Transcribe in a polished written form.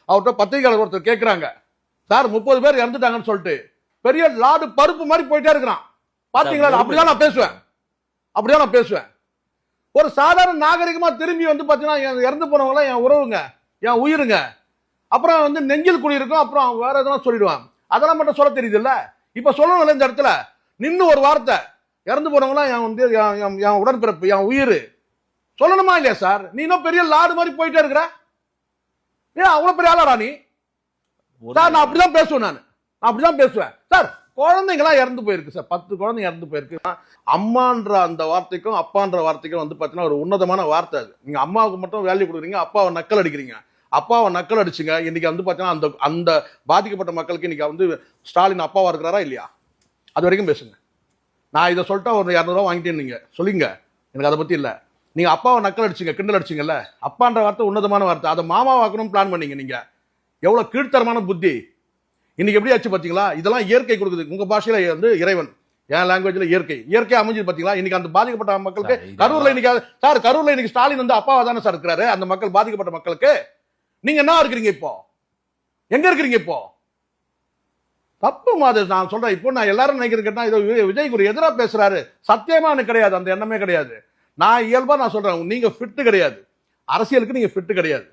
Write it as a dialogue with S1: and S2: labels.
S1: அவர்கிட்ட பத்திரிகையாளர் ஒருத்தர் கேட்கிறாங்க, சார் 30 பேர் இறந்துட்டாங்கன்னு சொல்லிட்டு பெரிய லாடு பருப்பு மாதிரி போயிட்டே இருக்கிறான் பாத்தீங்களா? அப்படிதான் நான் பேசுவேன். ஒரு சாதாரண நாகரிகமா திரும்பி வந்து பாத்தீங்கன்னா இறந்து போனவங்க என் உறவுங்க, என் உயிருங்க, அப்புறம் வந்து நெஞ்சில் குடியிருக்கும், அப்புறம் வேற எதனா சொல்லிடுவான். அதெல்லாம் மட்டும் சொல்ல தெரியுது இல்ல? இப்ப சொல்லணும் இந்த இடத்துல நின்னு ஒரு வார்த்தை, இறந்து போனவங்களாம் என் வந்து என் உடன்பிறப்பு, என் உயிர் சொல்லணுமா இல்லையா சார்? நீ இன்னும் பெரிய லாடு மாதிரி போயிட்டே இருக்கிற. ஏன் அவ்வளவு பெரிய ஆளாடா நீ? சார் நான் அப்படிதான் பேசுவேன் சார். குழந்தைங்களாம் இறந்து போயிருக்கு சார், 10 குழந்தைங்க இறந்து போயிருக்கு. அம்மான்ற அந்த வார்த்தைக்கும் அப்பான்ற வார்த்தைக்கும் வந்து பாத்தீங்கன்னா ஒரு உன்னதமான வார்த்தை அது. நீங்க அம்மாவுக்கு மட்டும் வேல்யூ கொடுக்குறீங்க, அப்பாவை நக்கல் அடிக்கிறீங்க. அப்பாவை நக்கல் அடிச்சுங்க. இன்னைக்கு வந்து பாத்தீங்கன்னா அந்த அந்த பாதிக்கப்பட்ட மக்களுக்கு இன்னைக்கு வந்து ஸ்டாலின் அப்பாவா இருக்கிறாரா இல்லையா? அது வரைக்கும் பேசுங்க. நான் இதை சொல்லிட்டா ஒரு 200 ரூபா வாங்கிட்டேன்னு நீங்க சொல்லுங்க, எனக்கு அதை பத்தி இல்ல. நீங்க அப்பாவை நக்கல் அடிச்சுங்க, கிண்டல் அடிச்சுங்கல்ல, அப்பான்ற வார்த்தை உன்னதமான வார்த்தை. அதை மாமாவாக்கணும் பிளான் பண்ணீங்க. நீங்க எவ்வளவு கீழ்த்தரமான புத்தி இன்னைக்கு எப்படி ஆச்சு பாத்தீங்களா? இதெல்லாம் இயற்கை கொடுக்குது. உங்க பாஷையில வந்து இறைவன், என் லாங்குவேஜ்ல இயற்கை அமைஞ்சது பாத்தீங்களா? இன்னைக்கு அந்த பாதிக்கப்பட்ட மக்களுக்கு கரூர்ல இன்னைக்கு சார், கரூர்ல இன்னைக்கு ஸ்டாலின் வந்து அப்பாவா தானே சார் இருக்கிறாரு அந்த மக்கள் பாதிக்கப்பட்ட மக்களுக்கு. நீங்க என்ன இருக்கிறீங்க இப்போ? எங்க இருக்கிறீங்க இப்போ? தப்பு மாதிரி நான் சொல்றேன். இப்போ நான் எல்லாரும் நினைக்கிறேன் விஜய்க்கு ஒரு எதிராக பேசுறாரு. சத்தியமா எனக்கு கிடையாது, அந்த எண்ணமே கிடையாது. நான் இயல்பா நான் சொல்றேன், நீங்க ஃபிட் கிடையாது, அரசியலுக்கு நீங்க ஃபிட் கிடையாது.